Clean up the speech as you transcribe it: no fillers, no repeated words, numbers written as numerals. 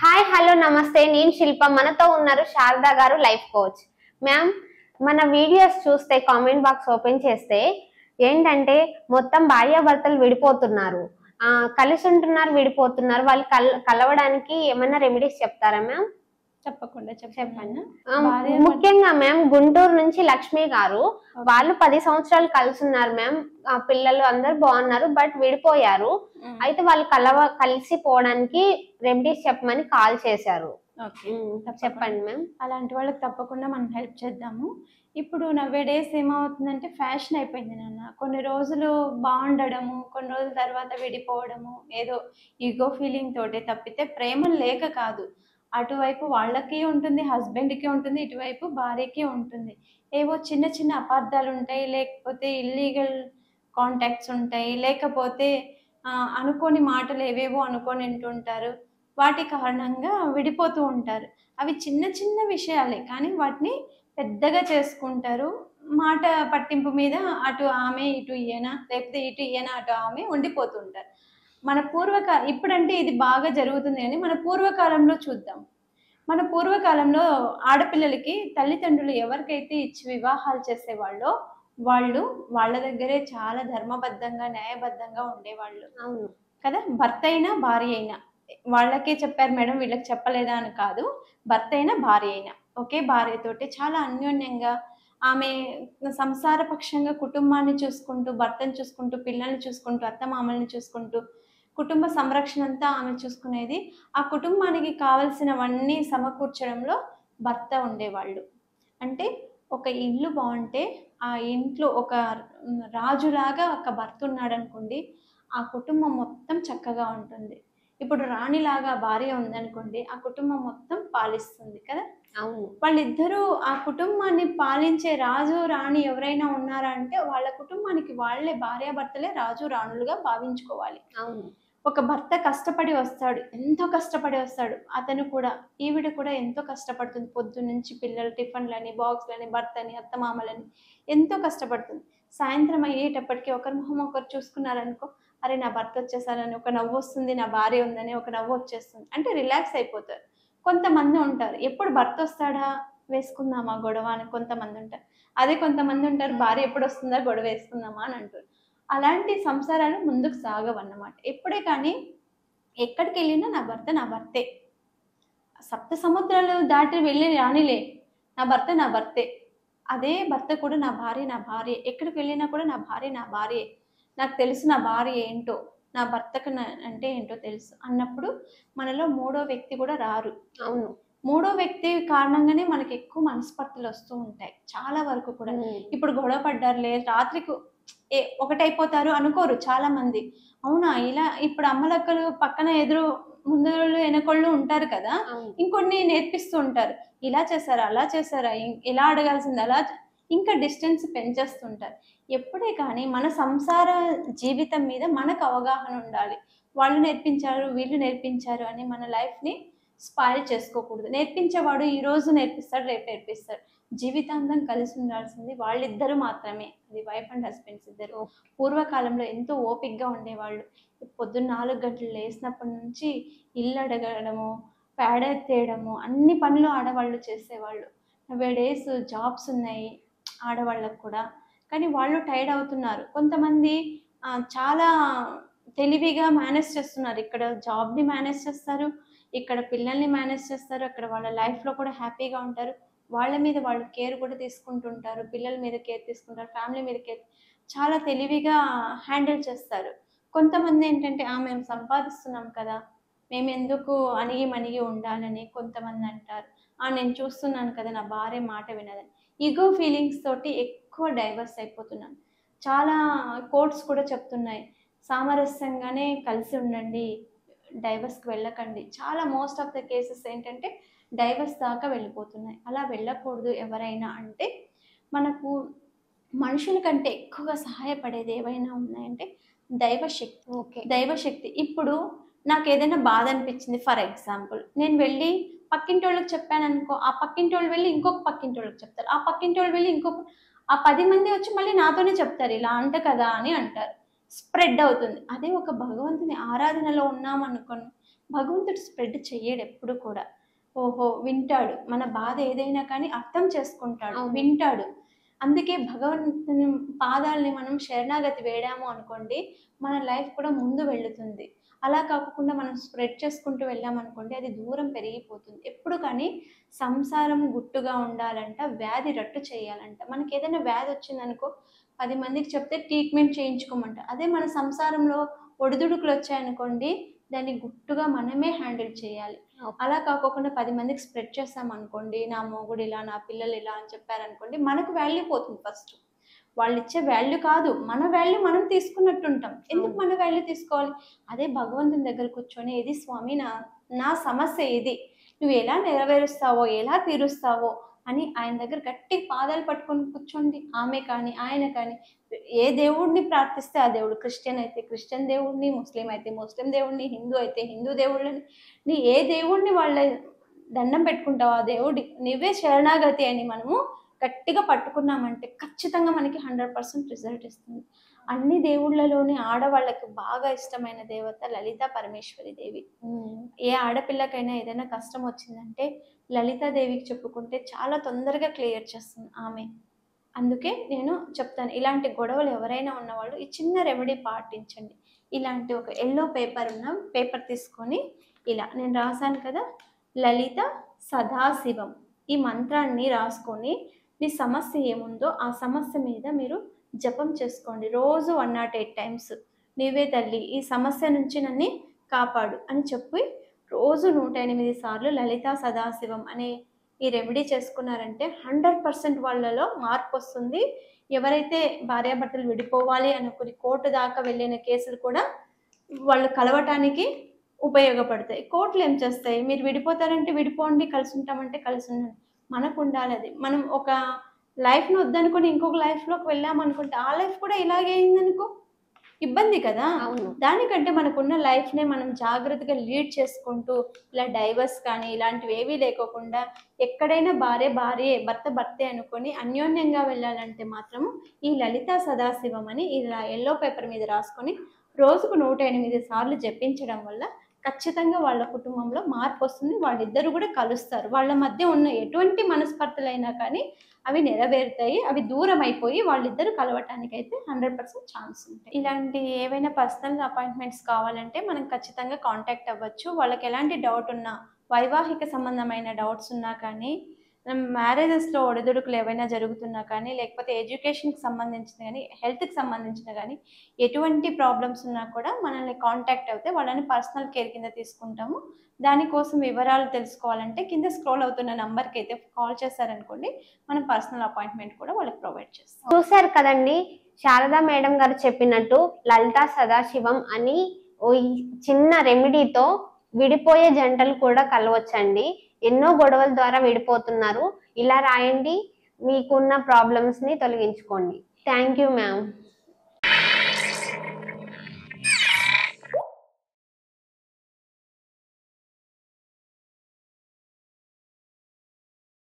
Hi hello నమస్తే, నేను శిల్ప. మనతో ఉన్నారు శారదా గారు, లైఫ్ కోచ్. మ్యామ్, మన వీడియోస్ చూస్తే కామెంట్ బాక్స్ ఓపెన్ చేస్తే ఏంటంటే మొత్తం భార్యాభర్తలు విడిపోతున్నారు, కలిసి ఉంటున్నారు, విడిపోతున్నారు. వాళ్ళు కలవడానికి ఏమైనా రెమెడీస్ చెప్తారా మ్యామ్? తప్పకుండా చెప్పండి. ముఖ్యంగా మ్యామ్ గుంటూరు నుంచి లక్ష్మి గారు, వాళ్ళు 10 సంవత్సరాలు కలిసి ఉన్నారు మ్యామ్. పిల్లలు అందరు బాగున్నారు, బట్ విడిపోయారు. అయితే వాళ్ళు కలిసిపోవడానికి రెమెడీస్ చెప్పమని కాల్ చేశారు. చెప్పండి మ్యామ్. అలాంటి వాళ్ళకి తప్పకుండా మనం హెల్ప్ చేద్దాము. ఇప్పుడు నవ్వే డేస్ ఏమవుతుందంటే ఫ్యాషన్ అయిపోయింది నాన్న. కొన్ని రోజులు బాగుండడము, కొన్ని రోజుల తర్వాత విడిపోవడము, ఏదో ఈగో ఫీలింగ్ తోటే తప్పితే ప్రేమ లేక కాదు. అటువైపు వాళ్ళకి ఉంటుంది, హస్బెండ్కి ఉంటుంది, ఇటువైపు భార్యకి ఉంటుంది. ఏవో చిన్న చిన్న అపార్థాలు ఉంటాయి, లేకపోతే ఇల్లీగల్ కాంటాక్ట్స్ ఉంటాయి, లేకపోతే అనుకోని మాటలు ఏవేవో అనుకొని వింటుంటారు. వాటి కారణంగా విడిపోతూ ఉంటారు. అవి చిన్న చిన్న విషయాలే, కానీ వాటిని పెద్దగా చేసుకుంటారు. మాట పట్టింపు మీద అటు ఆమె ఇటు ఈయన, లేకపోతే ఇటు ఈయన అటు ఆమె ఉండిపోతుంటారు. మన ఇప్పుడంటే ఇది బాగా జరుగుతుంది అని మన పూర్వకాలంలో చూద్దాం. మన పూర్వకాలంలో ఆడపిల్లలకి తల్లిదండ్రులు ఎవరికైతే ఇచ్చి వివాహాలు చేసేవాళ్ళో వాళ్ళు వాళ్ళ దగ్గరే చాలా ధర్మబద్ధంగా, న్యాయబద్ధంగా ఉండేవాళ్ళు. అవును కదా. భర్త అయినా భార్య అయినా వాళ్ళకే చెప్పారు మేడం, వీళ్ళకి చెప్పలేదా అని కాదు. భర్త అయినా భార్య అయినా ఒకే భార్యతోటి చాలా అన్యోన్యంగా ఆమె సంసార పక్షంగా కుటుంబాన్ని చూసుకుంటూ, భర్తను చూసుకుంటూ, పిల్లల్ని చూసుకుంటూ, అత్తమామల్ని చూసుకుంటూ, కుటుంబ సంరక్షణ అంతా ఆమె చూసుకునేది. ఆ కుటుంబానికి కావలసినవన్నీ సమకూర్చడంలో భర్త ఉండేవాళ్ళు. అంటే ఒక ఇల్లు బాగుంటే ఆ ఇంట్లో ఒక రాజులాగా ఒక భర్త ఉన్నాడు అనుకోండి, ఆ కుటుంబం మొత్తం చక్కగా ఉంటుంది. ఇప్పుడు రాణిలాగా భార్య ఉందనుకోండి, ఆ కుటుంబం మొత్తం పాలిస్తుంది కదా. అవును. వాళ్ళిద్దరూ ఆ కుటుంబాన్ని పాలించే రాజు రాణి ఎవరైనా ఉన్నారా అంటే వాళ్ళ కుటుంబానికి వాళ్ళే భార్యాభర్తలే రాజు రాణులుగా భావించుకోవాలి. అవును. ఒక భర్త కష్టపడి వస్తాడు, ఎంతో కష్టపడి వస్తాడు. అతను కూడా, ఈవిడ కూడా ఎంతో కష్టపడుతుంది. పొద్దున్నుంచి పిల్లలు టిఫిన్లని, బాక్స్లని, భర్తని, అత్తమామలని ఎంతో కష్టపడుతుంది. సాయంత్రం అయ్యేటప్పటికి ఒకరి మొహం ఒకరు చూసుకున్నారనుకో, అరే నా భర్త వచ్చేసారని ఒక నవ్వు వస్తుంది, నా భార్య ఉందని ఒక నవ్వు వచ్చేస్తుంది. అంటే రిలాక్స్ అయిపోతారు. కొంతమంది ఉంటారు, ఎప్పుడు భర్త వస్తాడా వేసుకుందామా గొడవ అని కొంతమంది ఉంటారు. అదే కొంతమంది ఉంటారు, భార్య ఎప్పుడు వస్తుందా గొడవ వేసుకుందామా అని అంటారు. అలాంటి సంసారాలు ముందుకు సాగవన్నమాట. ఎప్పుడే కానీ ఎక్కడికి వెళ్ళినా నా భర్త నా భర్తే. సప్త సముద్రాలు దాటి వెళ్ళి రానిలే, నా భర్త నా భర్తే. అదే భర్త కూడా నా భార్య నా భార్య. ఎక్కడికి వెళ్ళినా కూడా నా భార్య నా భార్యే. నాకు తెలుసు నా భార్య ఏంటో, నా భర్తకు అంటే ఏంటో తెలుసు అన్నప్పుడు మనలో మూడో వ్యక్తి కూడా రారు. అవును. మూడో వ్యక్తి కారణంగానే మనకి ఎక్కువ మనస్పర్ధలు వస్తూ ఉంటాయి చాలా వరకు కూడా. ఇప్పుడు గొడవ పడ్డారులే, రాత్రికి ఒకటైపోతారు అనుకోరు చాలా మంది. అవునా, ఇలా ఇప్పుడు అమ్మలక్కలు పక్కన ఎదురు ముందు వెనకొళ్ళు ఉంటారు కదా, ఇంకొన్ని నేర్పిస్తూ ఉంటారు. ఇలా చేశారా, అలా చేశారా, ఇలా అడగాల్సింది అలా, ఇంకా డిస్టెన్స్ పెంచేస్తుంటారు. ఎప్పుడే కానీ మన సంసార జీవితం మీద మనకు అవగాహన ఉండాలి. వాళ్ళు నేర్పించారు, వీళ్ళు నేర్పించారు అని మన లైఫ్ని స్పాయిల్ చేసుకోకూడదు. నేర్పించేవాడు ఈ రోజు నేర్పిస్తాడు, రేపు నేర్పిస్తాడు. జీవితాంతం కలిసి ఉండాల్సింది వాళ్ళిద్దరు మాత్రమే, అది వైఫ్ అండ్ హస్బెండ్స్ ఇద్దరు. పూర్వకాలంలో ఎంతో ఓపిక్గా ఉండేవాళ్ళు. పొద్దున్న 4 గంటలు లేచినప్పటి నుంచి ఇల్లు అడగడము, పేడ ఎత్తేయడము, అన్ని పనులు ఆడవాళ్ళు చేసేవాళ్ళు. డేస్ జాబ్స్ ఉన్నాయి ఆడవాళ్ళకు కూడా, కానీ వాళ్ళు టైర్డ్ అవుతున్నారు. కొంతమంది చాలా తెలివిగా మేనేజ్ చేస్తున్నారు. ఇక్కడ జాబ్ని మేనేజ్ చేస్తారు, ఇక్కడ పిల్లల్ని మేనేజ్ చేస్తారు, అక్కడ వాళ్ళ లైఫ్లో కూడా హ్యాపీగా ఉంటారు. వాళ్ళ మీద వాళ్ళు కేర్ కూడా తీసుకుంటుంటారు, పిల్లల మీద కేర్ తీసుకుంటారు, ఫ్యామిలీ మీద కేర్, చాలా తెలివిగా హ్యాండిల్ చేస్తారు. కొంతమంది ఏంటంటే మేము సంపాదిస్తున్నాం కదా, మేము ఎందుకు అణిగి ఉండాలని కొంతమంది అంటారు. నేను చూస్తున్నాను కదా నా భార్య మాట వినదని. ఈగో ఫీలింగ్స్ తోటి ఎక్కువ డైవర్స్ అయిపోతున్నాం. చాలా కోర్ట్స్ కూడా చెప్తున్నాయి, సామరస్యంగానే కలిసి ఉండండి, డైవర్స్కి వెళ్ళకండి. చాలా మోస్ట్ ఆఫ్ ద కేసెస్ ఏంటంటే డైవర్స్ దాకా వెళ్ళిపోతున్నాయి. అలా వెళ్ళకూడదు. ఎవరైనా అంటే మనకు మనుషుల కంటే ఎక్కువగా సహాయపడేది ఏవైనా ఉన్నాయంటే దైవశక్తి. దైవశక్తి. ఇప్పుడు నాకు ఏదైనా బాధ అనిపించింది, ఫర్ ఎగ్జాంపుల్ నేను వెళ్ళి పక్కింటి వాళ్ళకి చెప్పాను అనుకో, ఆ పక్కింటి వాళ్ళు వెళ్ళి ఇంకొక పక్కింటి వాళ్ళకి చెప్తారు, ఆ పక్కింటి వాళ్ళు వెళ్ళి ఇంకొక, ఆ 10 మంది వచ్చి మళ్ళీ నాతోనే చెప్తారు, ఇలా అంట కదా అని అంటారు. స్ప్రెడ్ అవుతుంది. అదే ఒక భగవంతుని ఆరాధనలో ఉన్నాం అనుకోండి, భగవంతుడు స్ప్రెడ్ చెయ్యడు ఎప్పుడు కూడా. ఓహో వింటాడు, మన బాధ ఏదైనా కానీ అర్థం చేసుకుంటాడు, వింటాడు. అందుకే భగవంతుని పాదాలని మనం శరణాగతి వేడాము అనుకోండి, మన లైఫ్ కూడా ముందు వెళుతుంది. అలా కాకుండా మనం స్ప్రెడ్ చేసుకుంటూ వెళ్ళామనుకోండి, అది దూరం పెరిగిపోతుంది. ఎప్పుడు కానీ సంసారం గుట్టుగా ఉండాలంట, వ్యాధి రట్టు చేయాలంట. మనకి ఏదైనా వ్యాధి వచ్చిందనుకో 10 మందికి చెప్తే ట్రీట్మెంట్ చేయించుకోమంట. అదే మన సంసారంలో ఒడిదుడుకులు వచ్చాయనుకోండి, దాన్ని గుట్టుగా మనమే హ్యాండిల్ చేయాలి. అలా కాకుండా 10 మందికి స్ప్రెడ్ చేస్తాం అనుకోండి, నా మొగుడు ఇలా, నా పిల్లలు ఇలా అని చెప్పారనుకోండి, మనకు వాల్యూ పోతుంది. ఫస్ట్ వాళ్ళు ఇచ్చే వాల్యూ కాదు, మన వాల్యూ మనం తీసుకున్నట్టుంటాం. ఎందుకు మన వాల్యూ తీసుకోవాలి? అదే భగవంతుని దగ్గర కూర్చొని, ఇది స్వామి నా సమస్య ఇది, నువ్వు ఎలా నెరవేరుస్తావో, ఎలా తీరుస్తావో అని ఆయన దగ్గర గట్టి పాదాలు పట్టుకొని కూర్చోండి. ఆమె కానీ ఆయన కానీ ఏ దేవుడిని ప్రార్థిస్తే ఆ దేవుడు, క్రిస్టియన్ అయితే క్రిస్టియన్ దేవుడిని, ముస్లిం అయితే ముస్లిం దేవుడిని, హిందూ అయితే హిందూ దేవుళ్ళని, నీ ఏ దేవుడిని వాళ్ళ దండం పెట్టుకుంటావు ఆ దేవుడి, నువ్వే శరణాగతి అని మనము గట్టిగా పట్టుకున్నామంటే ఖచ్చితంగా మనకి 100% రిజల్ట్ ఇస్తుంది. అన్ని దేవుళ్ళలోని ఆడవాళ్ళకి బాగా ఇష్టమైన దేవత లలిత పరమేశ్వరి దేవి. ఏ ఆడపిల్లకైనా ఏదైనా కష్టం వచ్చిందంటే లలితాదేవికి చెప్పుకుంటే చాలా తొందరగా క్లియర్ చేస్తుంది ఆమె. అందుకే నేను చెప్తాను, ఇలాంటి గొడవలు ఎవరైనా ఉన్నవాళ్ళు ఈ చిన్న రెమెడీ పాటించండి. ఇలాంటి ఒక ఎల్లో పేపర్ తీసుకొని ఇలా నేను రాశాను కదా, లలిత సదాశివం, ఈ మంత్రాన్ని రాసుకొని మీ సమస్య ఏముందో ఆ సమస్య మీద మీరు జపం చేసుకోండి. రోజు 108 టైమ్స్. నీవే తల్లి, ఈ సమస్య నుంచి నన్ను కాపాడు అని చెప్పి రోజు 108 సార్లు లలితా సదాశివం అనే ఈ రెమెడీ చేసుకున్నారంటే 100% వాళ్ళలో మార్పు వస్తుంది. ఎవరైతే భార్యాభర్తలు విడిపోవాలి అనుకుని కోర్టు దాకా వెళ్ళిన కేసులు కూడా వాళ్ళు కలవటానికి ఉపయోగపడతాయి. కోర్టులు ఏం చేస్తాయి, మీరు విడిపోతారంటే విడిపోండి, కలిసి ఉంటామంటే కలిసి ఉండండి. మనకు ఉండాలి అది. మనం ఒక లైఫ్ను వద్దనుకుని ఇంకొక లైఫ్లోకి వెళ్ళామనుకుంటే ఆ లైఫ్ కూడా ఇలాగే అయిందనుకో ఇబ్బంది కదా. దానికంటే మనకున్న లైఫ్నే మనం జాగ్రత్తగా లీడ్ చేసుకుంటూ ఇలా డైవర్స్ కానీ ఇలాంటివి ఏవీ లేకోకుండా ఎక్కడైనా భార్య భర్త భర్తే అనుకొని అన్యోన్యంగా వెళ్ళాలంటే మాత్రము ఈ లలితా సదాశివం అని ఇలా ఎల్లో పేపర్ మీద రాసుకొని రోజుకు 108 సార్లు జపించడం వల్ల ఖచ్చితంగా వాళ్ళ కుటుంబంలో మార్పు వస్తుంది. వాళ్ళిద్దరూ కూడా కలుస్తారు. వాళ్ళ మధ్య ఉన్న ఎటువంటి మనస్పర్ధలైనా కానీ అవి నెరవేరుతాయి. అవి దూరం అయిపోయి వాళ్ళిద్దరూ కలవటానికైతే 100% ఛాన్స్ ఉంటాయి. ఇలాంటి ఏవైనా పర్సనల్ అపాయింట్మెంట్స్ కావాలంటే మనం ఖచ్చితంగా కాంటాక్ట్ అవ్వచ్చు. వాళ్ళకి ఎలాంటి డౌట్ ఉన్నా, వైవాహిక సంబంధమైన డౌట్స్ ఉన్నా కానీ, మ్యారేజెస్లో ఒడిదుడుకులు ఏవైనా జరుగుతున్నా కానీ, లేకపోతే ఎడ్యుకేషన్కి సంబంధించిన కానీ, హెల్త్కి సంబంధించిన కానీ ఎటువంటి ప్రాబ్లమ్స్ ఉన్నా కూడా మనల్ని కాంటాక్ట్ అవుతే వాళ్ళని పర్సనల్ కేర్ కింద తీసుకుంటాము. దానికోసం వివరాలు తెలుసుకోవాలంటే కింద స్క్రోల్ అవుతున్న నంబర్కి అయితే కాల్ చేశారనుకోండి, మనం పర్సనల్ అపాయింట్మెంట్ కూడా వాళ్ళకి ప్రొవైడ్ చేస్తాం. చూసారు కదండి, శారదా మేడం గారు చెప్పినట్టు లలితా సదాశివం అని చిన్న రెమెడీతో విడిపోయే జంటలు కూడా కలవచ్చండి. ఎన్నో గొడవల ద్వారా విడిపోతున్నారు. ఇలా రాయండి, మీకున్న ప్రాబ్లమ్స్ ని తొలగించుకోండి. Thank you ma'am.